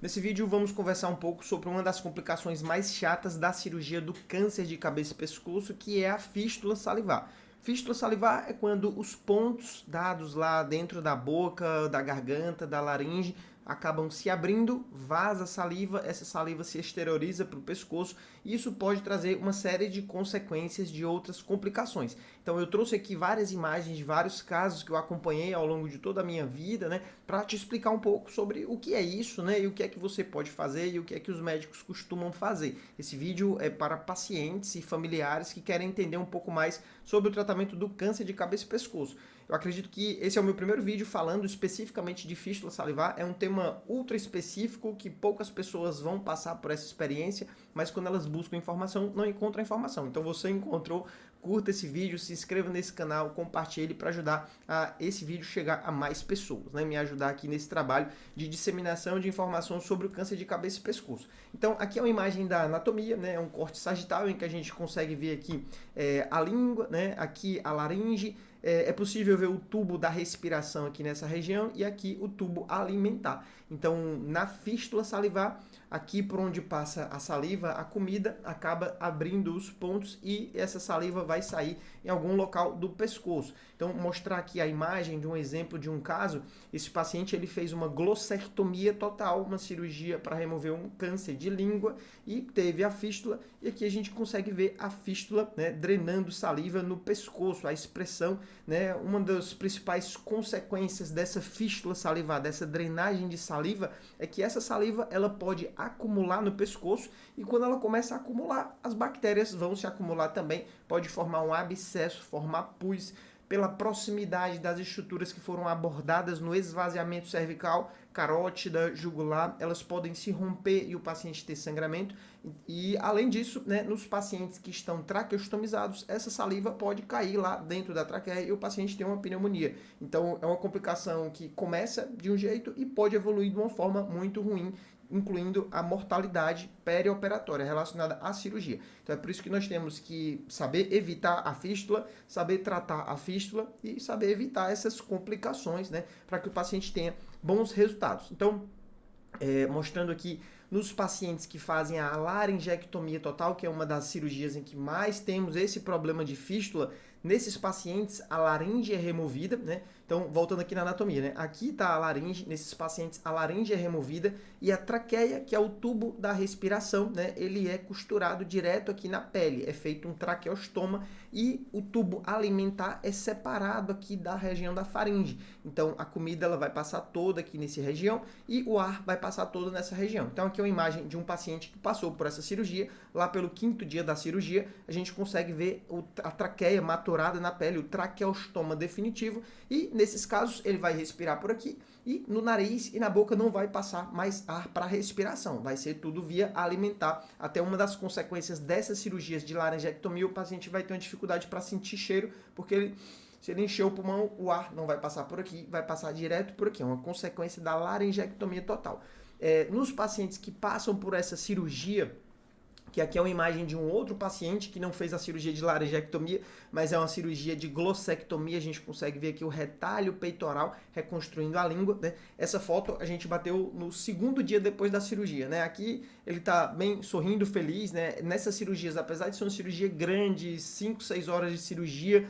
Nesse vídeo vamos conversar um pouco sobre uma das complicações mais chatas da cirurgia do câncer de cabeça e pescoço, que é a fístula salivar. Fístula salivar é quando os pontos dados lá dentro da boca, da garganta, da laringe, acabam se abrindo, vaza saliva, essa saliva se exterioriza para o pescoço e isso pode trazer uma série de consequências de outras complicações. Então eu trouxe aqui várias imagens de vários casos que eu acompanhei ao longo de toda a minha vida, né, para te explicar um pouco sobre o que é isso, né, e o que é que você pode fazer e o que é que os médicos costumam fazer. Esse vídeo é para pacientes e familiares que querem entender um pouco mais sobre o tratamento do câncer de cabeça e pescoço. Eu acredito que esse é o meu primeiro vídeo falando especificamente de fístula salivar. É um tema ultra específico que poucas pessoas vão passar por essa experiência, mas quando elas buscam informação, não encontram informação. Então você encontrou, curta esse vídeo, se inscreva nesse canal, compartilhe para ajudar a esse vídeo chegar a mais pessoas, né? Me ajudar aqui nesse trabalho de disseminação de informação sobre o câncer de cabeça e pescoço. Então aqui é uma imagem da anatomia, né? É um corte sagital em que a gente consegue ver aqui a língua, né? Aqui a laringe. É possível ver o tubo da respiração aqui nessa região e aqui o tubo alimentar. Então, na fístula salivar, aqui por onde passa a saliva, a comida acaba abrindo os pontos e essa saliva vai sair em algum local do pescoço. Então, mostrar aqui a imagem de um exemplo de um caso, esse paciente ele fez uma glossectomia total, uma cirurgia para remover um câncer de língua e teve a fístula, e aqui a gente consegue ver a fístula, né, drenando saliva no pescoço, a expressão, né, uma das principais consequências dessa fístula salivar, dessa drenagem de saliva, é que essa saliva ela pode acumular no pescoço e quando ela começa a acumular, as bactérias vão se acumular também, pode formar um abscesso, formar pus, pela proximidade das estruturas que foram abordadas no esvaziamento cervical, carótida, jugular, elas podem se romper e o paciente ter sangramento. E além disso, né, nos pacientes que estão traqueostomizados, essa saliva pode cair lá dentro da traqueia e o paciente tem uma pneumonia. Então é uma complicação que começa de um jeito e pode evoluir de uma forma muito ruim, incluindo a mortalidade perioperatória relacionada à cirurgia. Então é por isso que nós temos que saber evitar a fístula, saber tratar a fístula e saber evitar essas complicações, né, para que o paciente tenha bons resultados. Então, mostrando aqui nos pacientes que fazem a laringectomia total, que é uma das cirurgias em que mais temos esse problema de fístula, nesses pacientes a laringe é removida, né? Então, voltando aqui na anatomia, né? Aqui está a laringe, nesses pacientes a laringe é removida e a traqueia, que é o tubo da respiração, né? Ele é costurado direto aqui na pele, é feito um traqueostoma e o tubo alimentar é separado aqui da região da faringe. Então, a comida ela vai passar toda aqui nessa região e o ar vai passar todo nessa região. Então, aqui é uma imagem de um paciente que passou por essa cirurgia, lá pelo 5º dia da cirurgia, a gente consegue ver a traqueia maturada na pele, o traqueostoma definitivo, e nesses casos ele vai respirar por aqui e no nariz e na boca não vai passar mais ar para respiração, vai ser tudo via alimentar. Até uma das consequências dessas cirurgias de laringectomia, o paciente vai ter uma dificuldade para sentir cheiro, porque se ele encher o pulmão, o ar não vai passar por aqui, vai passar direto por aqui, é uma consequência da laringectomia total. Nos pacientes que passam por essa cirurgia, que aqui é uma imagem de um outro paciente que não fez a cirurgia de laringectomia, mas é uma cirurgia de glossectomia, a gente consegue ver aqui o retalho peitoral reconstruindo a língua, né? Essa foto a gente bateu no 2º dia depois da cirurgia, né? Aqui ele tá bem sorrindo, feliz, né? Nessas cirurgias, apesar de ser uma cirurgia grande, 5, 6 horas de cirurgia,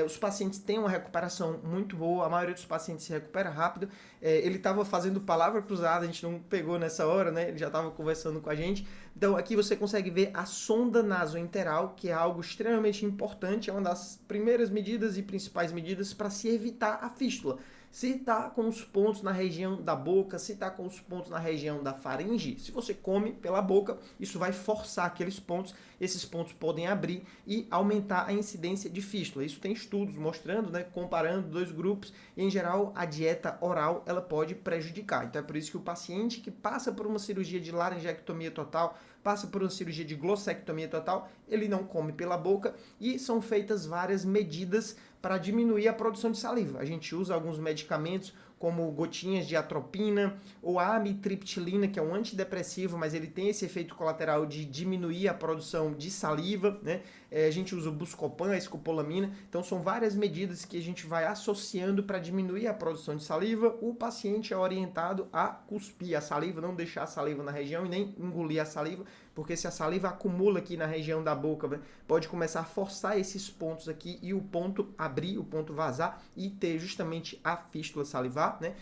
os pacientes têm uma recuperação muito boa, a maioria dos pacientes se recupera rápido. Ele estava fazendo palavra cruzada, a gente não pegou nessa hora, né? Ele já estava conversando com a gente. Então aqui você consegue ver a sonda nasoenteral, que é algo extremamente importante, é uma das primeiras medidas e principais medidas para se evitar a fístula. Se está com os pontos na região da boca, se está com os pontos na região da faringe, se você come pela boca, isso vai forçar aqueles pontos, esses pontos podem abrir e aumentar a incidência de fístula. Isso tem estudos mostrando, né, comparando dois grupos, e em geral a dieta oral ela pode prejudicar. Então é por isso que o paciente que passa por uma cirurgia de laringectomia total, passa por uma cirurgia de glossectomia total, ele não come pela boca e são feitas várias medidas para diminuir a produção de saliva. A gente usa alguns medicamentos como gotinhas de atropina, ou a amitriptilina, que é um antidepressivo, mas ele tem esse efeito colateral de diminuir a produção de saliva, né? A gente usa o Buscopan, a escopolamina, então são várias medidas que a gente vai associando para diminuir a produção de saliva. O paciente é orientado a cuspir a saliva, não deixar a saliva na região e nem engolir a saliva, porque se a saliva acumula aqui na região da boca, pode começar a forçar esses pontos aqui e o ponto abrir, o ponto vazar e ter justamente a fístula salivar, né?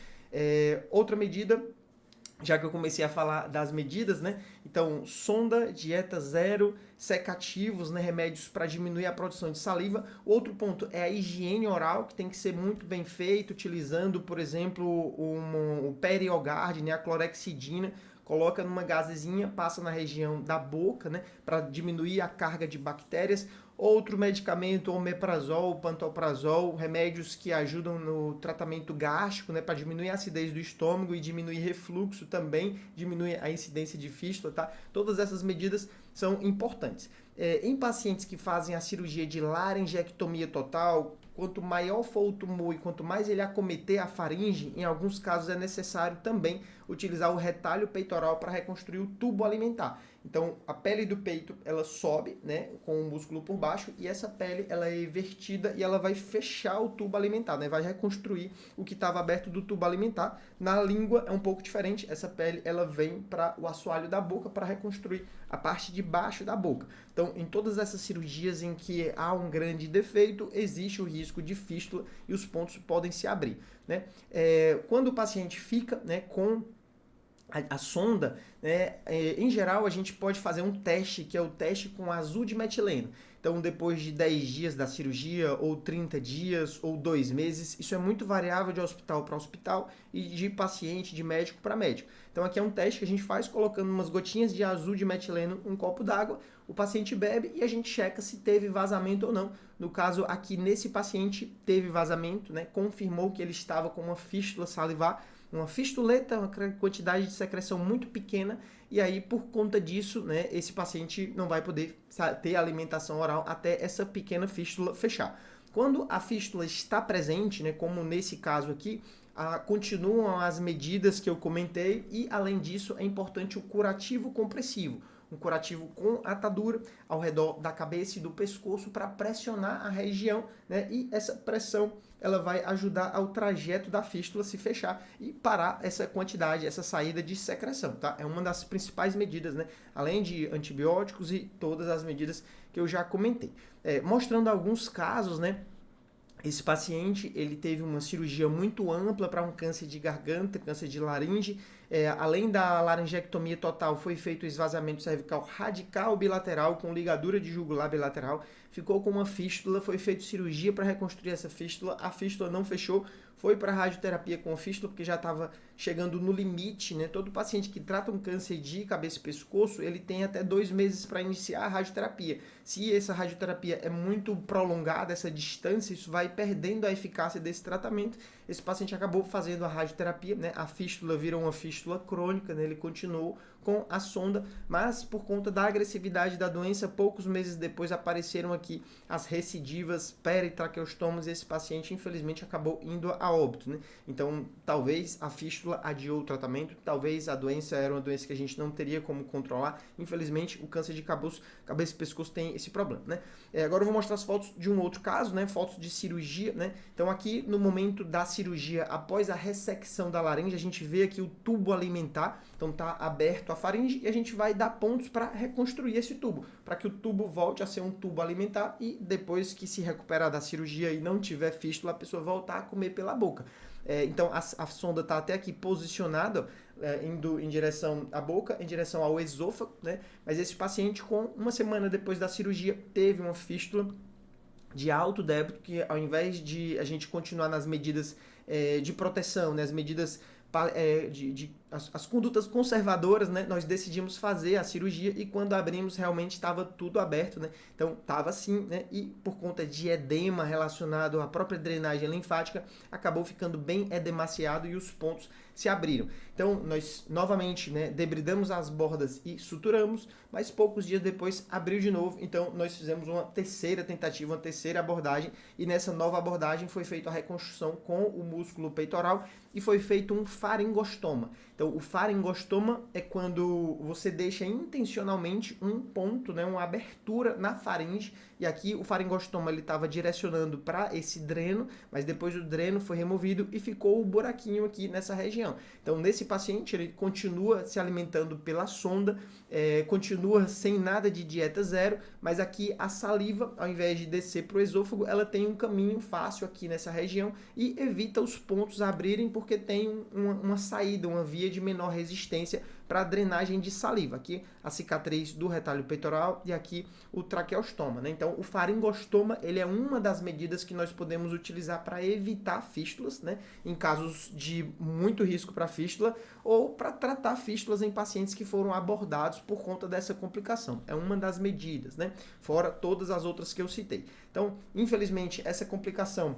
Outra medida, já que eu comecei a falar das medidas, né? Então, sonda, dieta zero, secativos, né? Remédios para diminuir a produção de saliva. Outro ponto é a higiene oral, que tem que ser muito bem feito, utilizando, por exemplo, o Periogard, né? A clorexidina. Coloca numa gazezinha, passa na região da boca, né, para diminuir a carga de bactérias. Outro medicamento, omeprazol, pantoprazol, remédios que ajudam no tratamento gástrico, né, para diminuir a acidez do estômago e diminuir refluxo também, diminuir a incidência de fístula, tá? Todas essas medidas são importantes. Em pacientes que fazem a cirurgia de laringectomia total, quanto maior for o tumor e quanto mais ele acometer a faringe, em alguns casos é necessário também utilizar o retalho peitoral para reconstruir o tubo alimentar. Então, a pele do peito, ela sobe, né, com o músculo por baixo, e essa pele, ela é invertida e ela vai fechar o tubo alimentar, né, vai reconstruir o que estava aberto do tubo alimentar. Na língua é um pouco diferente, essa pele, ela vem para o assoalho da boca para reconstruir a parte de baixo da boca. Então, em todas essas cirurgias em que há um grande defeito, existe o risco de fístula e os pontos podem se abrir, né? Quando o paciente fica, né, com a sonda, né, em geral a gente pode fazer um teste, que é o teste com azul de metileno. Então, depois de 10 dias da cirurgia, ou 30 dias, ou 2 meses, isso é muito variável de hospital para hospital e de paciente, de médico para médico. Então, aqui é um teste que a gente faz colocando umas gotinhas de azul de metileno em um copo d'água, o paciente bebe e a gente checa se teve vazamento ou não. No caso, aqui nesse paciente teve vazamento, né, confirmou que ele estava com uma fístula salivar, uma fistuleta, uma quantidade de secreção muito pequena, e aí por conta disso, né, esse paciente não vai poder ter alimentação oral até essa pequena fístula fechar. Quando a fístula está presente, né, como nesse caso aqui, continuam as medidas que eu comentei e, além disso, é importante o curativo compressivo. Um curativo com atadura ao redor da cabeça e do pescoço para pressionar a região, né? E essa pressão ela vai ajudar ao trajeto da fístula se fechar e parar essa quantidade, essa saída de secreção, tá? É uma das principais medidas, né? Além de antibióticos e todas as medidas que eu já comentei. Mostrando alguns casos, né? Esse paciente, ele teve uma cirurgia muito ampla para um câncer de garganta, câncer de laringe. Além da laringectomia total, foi feito o esvaziamento cervical radical bilateral com ligadura de jugular bilateral. Ficou com uma fístula, foi feita cirurgia para reconstruir essa fístula. A fístula não fechou, foi para radioterapia com a fístula porque já estava chegando no limite, né? Todo paciente que trata um câncer de cabeça e pescoço, ele tem até 2 meses para iniciar a radioterapia. Se essa radioterapia é muito prolongada, essa distância, isso vai perdendo a eficácia desse tratamento. Esse paciente acabou fazendo a radioterapia, né? A fístula virou uma fístula crônica, né? Ele continuou com a sonda, mas por conta da agressividade da doença, poucos meses depois apareceram aqui as recidivas peritraqueostomas e esse paciente, infelizmente, acabou indo a óbito, né? Então, talvez a fístula adiou o tratamento, talvez a doença era uma doença que a gente não teria como controlar. Infelizmente, o câncer de cabeça e pescoço tem esse problema, né? Agora eu vou mostrar as fotos de um outro caso, né? Fotos de cirurgia, né? Então, aqui no momento da cirurgia, após a ressecção da laringe, a gente vê aqui o tubo alimentar, então tá aberto a faringe e a gente vai dar pontos para reconstruir esse tubo, para que o tubo volte a ser um tubo alimentar e depois que se recuperar da cirurgia e não tiver fístula, a pessoa voltar a comer pela boca. Então a sonda está até aqui posicionada, indo em direção à boca, em direção ao esôfago, né? Mas esse paciente, com uma semana depois da cirurgia, teve uma fístula de alto débito, que ao invés de a gente continuar nas medidas de proteção, né, as medidas as condutas conservadoras, né, nós decidimos fazer a cirurgia e quando abrimos realmente estava tudo aberto, né? Então estava assim, né? E por conta de edema relacionado à própria drenagem linfática, acabou ficando bem edemaciado e os pontos se abriram. Então nós novamente, né, debridamos as bordas e suturamos, mas poucos dias depois abriu de novo. Então nós fizemos uma terceira tentativa, uma terceira abordagem e nessa nova abordagem foi feita a reconstrução com o músculo peitoral e foi feito um faringostoma. Então, o faringostoma é quando você deixa intencionalmente um ponto, né, uma abertura na faringe, e aqui o faringostoma ele estava direcionando para esse dreno, mas depois o dreno foi removido e ficou o buraquinho aqui nessa região. Então, nesse paciente, ele continua se alimentando pela sonda, continua sem nada de dieta zero, mas aqui a saliva, ao invés de descer para o esôfago, ela tem um caminho fácil aqui nessa região e evita os pontos abrirem porque tem uma saída, uma via de menor resistência para a drenagem de saliva. Aqui a cicatriz do retalho peitoral e aqui o traqueostoma, né? Então o faringostoma ele é uma das medidas que nós podemos utilizar para evitar fístulas, né? Em casos de muito risco para fístula ou para tratar fístulas em pacientes que foram abordados por conta dessa complicação. É uma das medidas, né? Fora todas as outras que eu citei. Então, infelizmente, essa complicação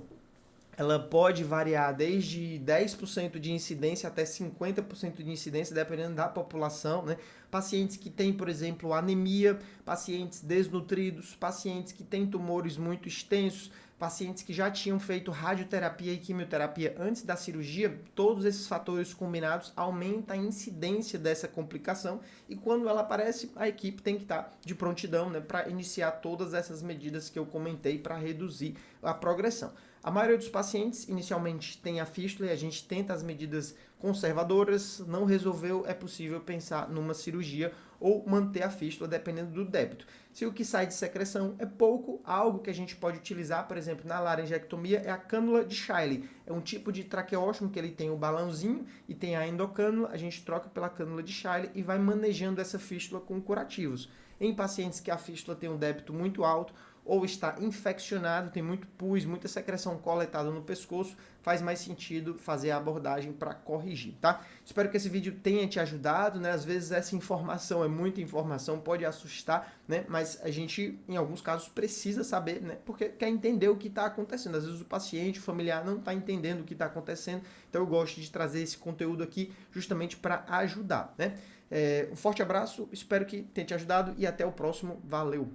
ela pode variar desde 10% de incidência até 50% de incidência, dependendo da população, né? Pacientes que têm, por exemplo, anemia, pacientes desnutridos, pacientes que têm tumores muito extensos, pacientes que já tinham feito radioterapia e quimioterapia antes da cirurgia, todos esses fatores combinados aumentam a incidência dessa complicação e quando ela aparece, a equipe tem que estar de prontidão, né, para iniciar todas essas medidas que eu comentei para reduzir a progressão. A maioria dos pacientes inicialmente tem a fístula e a gente tenta as medidas conservadoras, não resolveu, é possível pensar numa cirurgia ou manter a fístula dependendo do débito. Se o que sai de secreção é pouco, algo que a gente pode utilizar, por exemplo, na laringectomia é a cânula de Shiley. É um tipo de traqueóstomo que ele tem o balãozinho e tem a endocânula, a gente troca pela cânula de Shiley e vai manejando essa fístula com curativos. Em pacientes que a fístula tem um débito muito alto, ou está infeccionado, tem muito pus, muita secreção coletada no pescoço, faz mais sentido fazer a abordagem para corrigir, tá? Espero que esse vídeo tenha te ajudado, né? Às vezes essa informação é muita informação, pode assustar, né? Mas a gente, em alguns casos, precisa saber, né? Porque quer entender o que está acontecendo. Às vezes o paciente, o familiar não está entendendo o que está acontecendo, então eu gosto de trazer esse conteúdo aqui justamente para ajudar, né? Um forte abraço, espero que tenha te ajudado e até o próximo. Valeu!